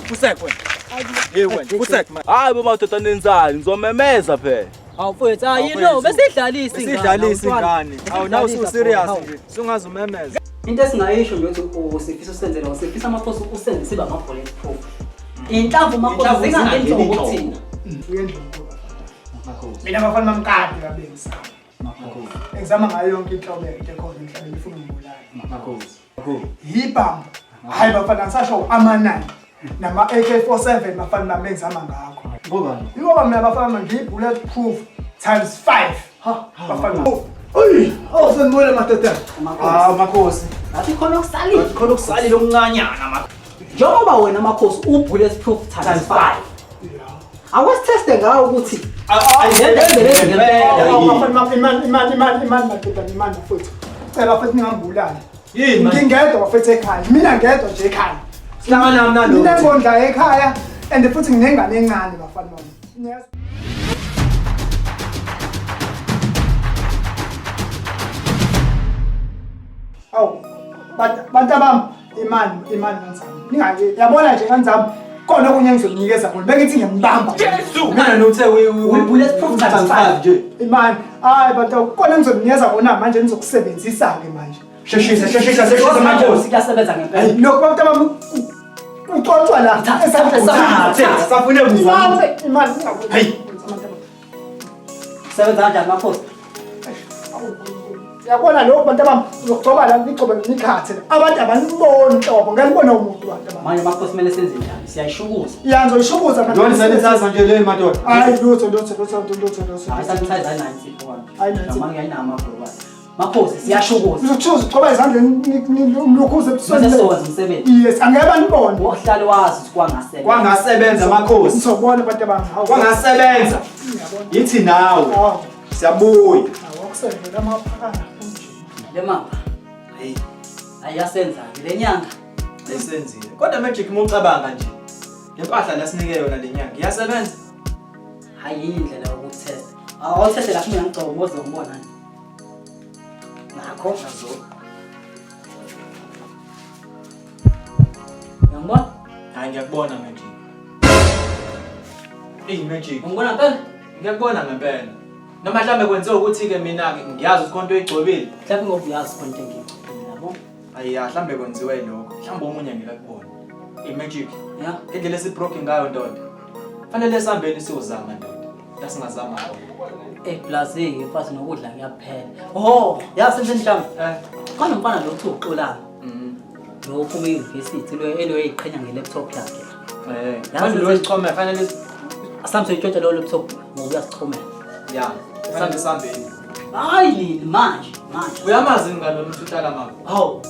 Kusekwe. Wena, kusekwe. Hayi bomadoda nenzani, ngizomemeza phela. Awufethu yino besidlalisa ingane. Sidlalisa ingane. Awu nawu su serious nje. Sungazumemeza. Into esingayisho nje ukuthi usifisa usenzele usifisa amaphosi usenze siba ama bulletproof. Inhlamvu amaphosi zingangeni ngokuthina. Uyendlunkulu. Mina bafana bamkade kabengisa. Ngizama ngayo yonke inhlobo yakhe khona emhlabeni ifuna ukubulala. Yibamba. Hayi bafana ngisasho ama9 nama AK47 bafana nami ngizama ngakho. Ngobani? Ngoba mina bafana ngibulletproof times 5. Bafana. Sengibona madoda. Makhosi. Ngathi khona ukusalile. Khona ukusalile okuncanyana ma. Njengoba wena amakhosi bulletproof times 5. Awasiteste ngawo ukuthi imani futhi cela futhi ngingambulala yini ngingedwa futhi ekhaya mina ngedwa nje ekhaya Sihlangana nami nalo mina ngondla ekhaya and futhi nginengane encane bafana bami awu bantu bami imani kanzami ningake yabona nje kanzami khona okunye ngizokunikeza khona bengithi ngiyambamba mina nothe bulletproof times 5 nje. imani hayi bantu khona ngizokunikeza khona manje nizokusebenzisa ke manje Sheshisa amakhosi kuyasebenza ngempela. lokho bantu bami ucocwa la safune imani hey sebenza kanjani amakhosi? yabona lokho bantu bami uzogcoba la ngigcobe ngikhathe abantu abaniboni nhlobo ngalibona umuntu bantu bami Manje amakhosi kumele senze njani? Siyayishukuza. yanzo ishukuza manje Yona sanitizer nje le madoda. hayi lutho Ayisanitizer 90 kwa. Hayi, 90. Manje ayinama bro. Makhosi siyashukuza. uzochuza ugcoba ezandleni nilokhuze Bese ebusweni sowenza umsebenzi. yes angeke banibone Wohlala wazi ukuthi kwangasebenza. Kwangasebenza makhosi. ngizobona bantu bami hawu Kwangasebenza. Yithi nawe. hawu Siyabuya. awakusenzela amaphakana Le mama. Hey, Ayasenza le nyanga. ayisenzile. Kodwa magic mucabanga nje. Impahla lasinike yona lenyanga. Iyasebenza. Hayi indlela yokuthetha. Awuthethe la kumina ngicela uboze ngibona nje. Nakho Nazo. Ngiyabona? Hayi ngiyakubona magic. Magic. Ngibona phela. Ngiyakubona ngempela. Noma mhlambe kwenziwa ukuthi ke mina ke ngiyazi ukuthi konto igcobile. Mhlawumbe ngokuyazi konke ngicela yabo. Ayi mhlambe kwenziwe lokho. Mhlambe omunye ngilakubona. Magic. Ya. Indlela esibroken ngayo ndoda. Fanele sihambeni siyozama ndoda. Lasingazama hawo. Plaza mfazi nokudla ngiyaphela. Oh, yasenze njani? Khona umfana lo uthi uxolana. Lo uphuma e-university lo eloyiqhenya nge-laptop yakhe. Manje lo isichome fanele Samse itshontsha lo laptop ngokuya sichomela. ya. Fanele sihambeni. Hayi manje. Uyamazi ngalo umuntu uhlala mama. Hawu.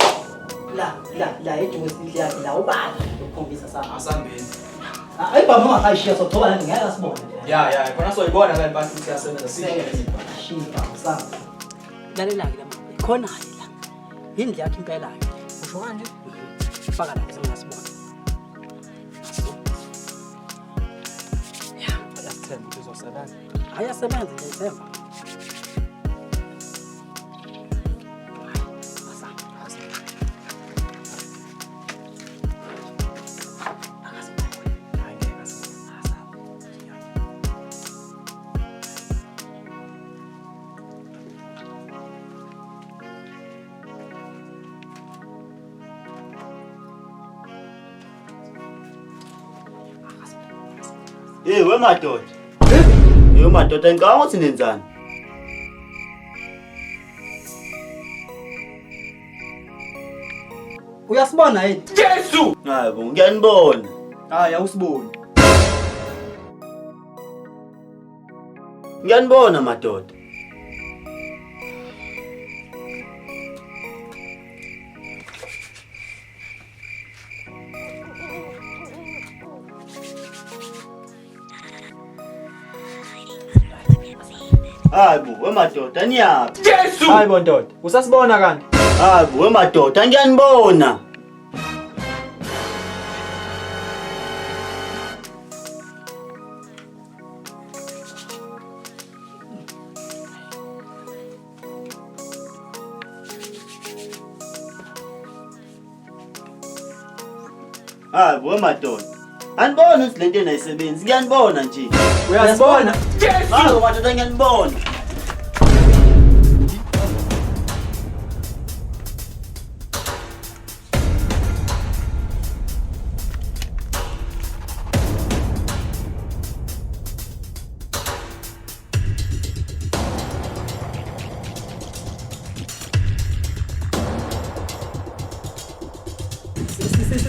La ejuice indle yakhe la ubala ukhombisa sama. Asihambeni. Ayibamba ungakayishiya sothoba nani ngeke asibone. Ya, khona soyibona vele bantu ukuthi siyasebenza sihle. Shiba usama. Lalela ke la khona la. Indle yakhe impela ke. Usho kanje? Faka la sengasibona. Ya, Ayathemba uzosebenza. ayasebenza nje Themba. Hey wemadoda. Hey madoda ngicabanga ukuthi nenzani? Uyasibona yini? Jesu! Hayi bo ngiyanibona. Hayi awusiboni. Ngiyanibona madoda. Hayi bo wemadoda niyaphi? Jesu! Hayi bo ndoda, usasibona kanti? Hayi bo wemadoda ngiyanibona. Hayi bo madoda. Anibona ukuthi lento enayisebenzi ngiyanibona nje. Uyasibona? Hayi madoda ngiyanibona.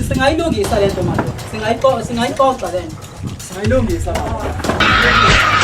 Singayilungisa lento manje. Singayixoxa lento. Singayilungisa mama.